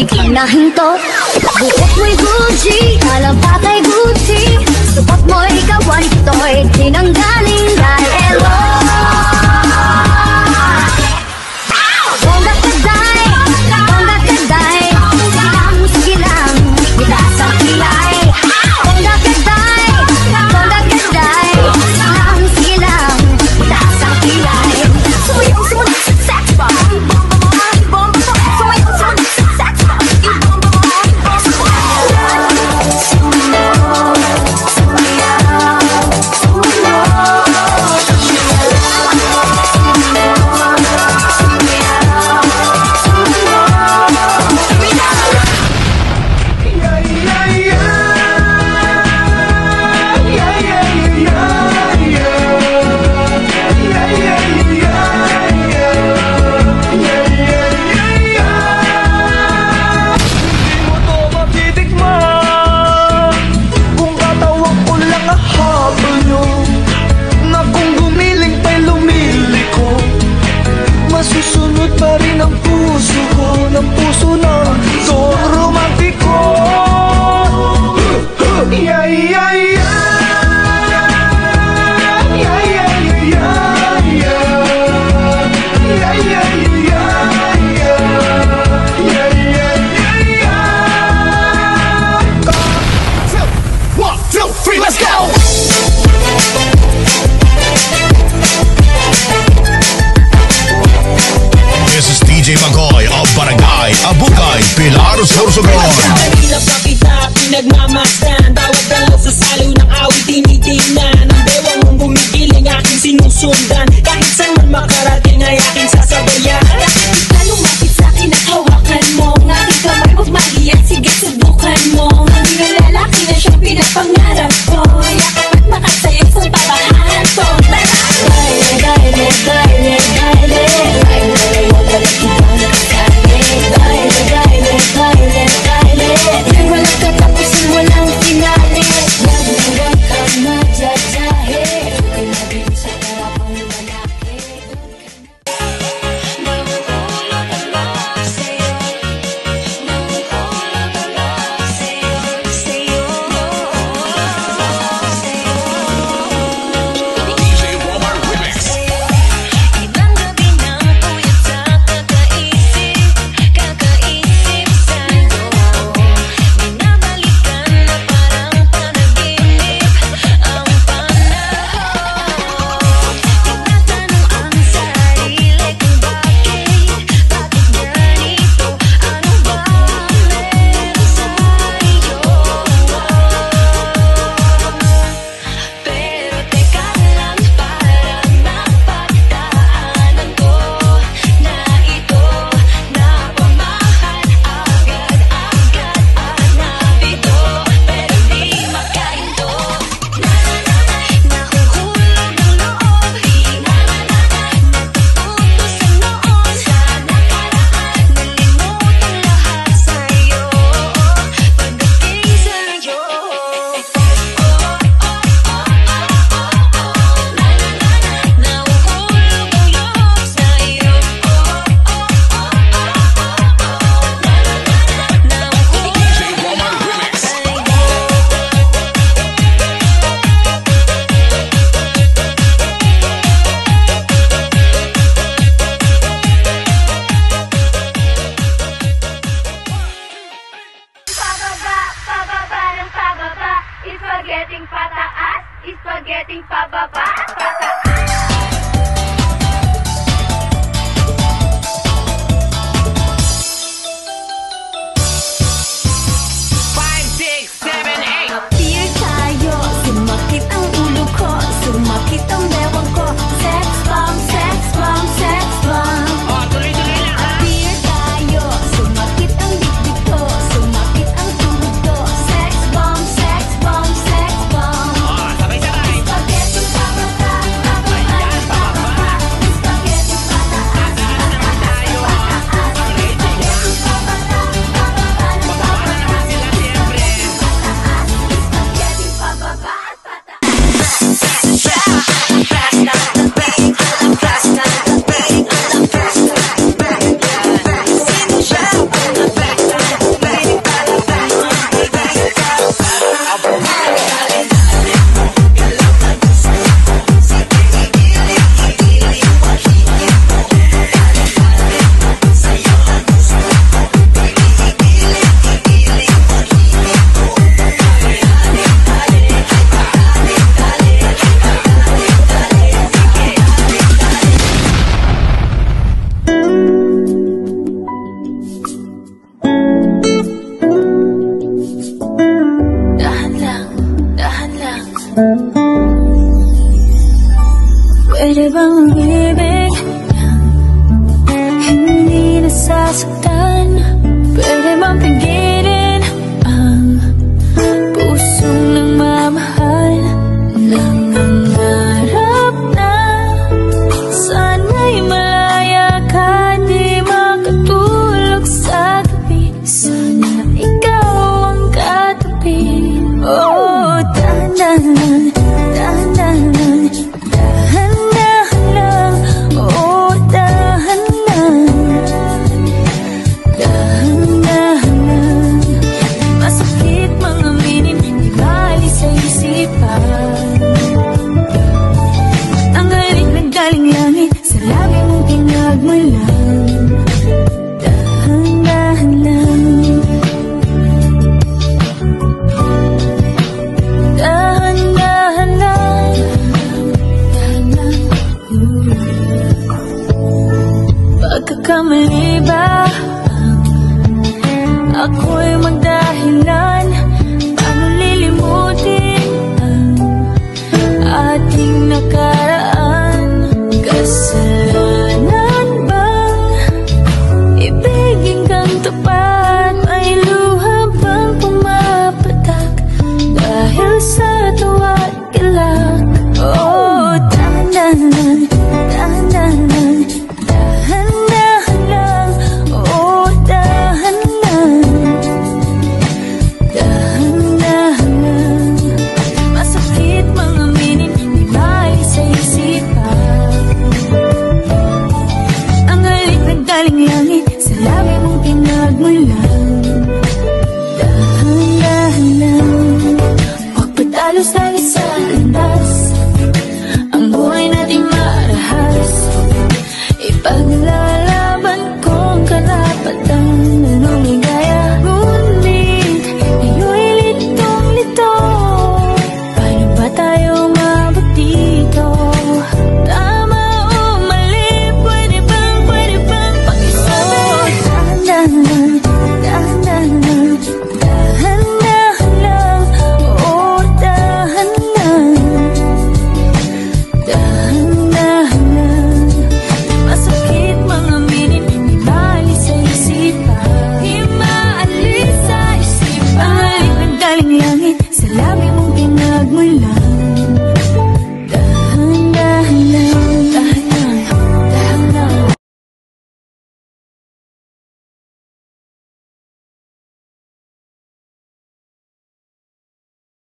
Nahinto, buhok mo'y Gucci, alam pa kay Gucci. Sukat mo'y kawan, to'y tinanggaling dahil bongga kaday, sige lang, itaas ang kilay. Bongga kaday, sige lang, itaas ang kilay. Sumayaw, sumunod sa sex bomb. Mahirap na kita pinagmamasdan, bawat dalaw sa saliw ng awit tinitingnan. Ang bewang mong gumigiling aking sinusundan, kahit saan man makarating ay aking sasabayan. Bakit ka lumapit sa'kin at hawakan mo ang aking kamay, huwag mahiyak, sige subukan mo. Hindi na lalaki na siyang pinapangarap ko, yakap at makasayang sa pabahan ko. Tara! Dale, dale, dale, dale, dale, huwag ka lang ibang nakasali. Dale, dale, dale, dale, ay walang katapusan, walang finale. Huwag ka madadahe, huwag ka din sa harapang lalaki. Nahuhulog ang love sa'yo, nahuhulog ang love sa'yo, sa'yo, DJ Romar Remix. ibang gabi ng puyat sa kakaisip sa'yo. Binabalikan na parang panaginip ang panahon. Tinatanong ang sarili kung bakit ganito? Ano ba ang meron sa'yo? Pero teka lang, parang napagdaanan ko na ito, napamahal agad-agad at nabito, pero di makahinto. Nahuhulog ang loob, natututo sa noon, sa nakaraan, nalimutan lahat sa'yo, pagdating sa'yo. Nahuhulog ang loob sa'yo. DJ Romar Remix. Pababa, pababa ng pababa, spaghetting pataas, spaghetting pababa, pataas. 5, 6, 7, 8. Appear tayo, sumakit ang ulo ko, sumakit ang bewang ko. Sex bomb, sex bomb, sex bomb. Oh, tuloy-tuloy lang ha. Appear tayo, sumakit ang dibdib ko, sumakit ang tuhod ko. Sex bomb, sex bomb, sex bomb. Oh, sabay-sabay. Spaghetti pababa, Pwede bang umibig nang hindi nasasaktan? Pwede bang pigilin ang pusong nagmamahal? Nangangarap na sana'y malaya ka, di makatulog sa gabi. Sana ikaw ang katabi. Oh, dahan-dahan, dahan-dahan, dahan-dahan lang. Oh, dahan-dahan, dahan-dahan lang. Masakit mga aminin, di bali sa isipan. Ang galing naggaling langit, sa labi mong pinagmulan. Dahan-dahan lang, dahan-dahan lang, dahan lang. Pagkakamali ba ako'y magdahilan? Paano lilimutin ang ating nakaraan? Kasalanan bang ibigin kang tapat? May luha bang pumapatak dahil sa tuwa at galak? Oh, dahan-dahan, dahan-dahan, dahan-dahan lang. Oh, dahan-dahan, dahan-dahan lang. Masakit mga aminin, di bali sa isipan. Ang halik naggaling langit, sa labi mong pinagmulan. Dahan-dahan lang, huwag patalo sa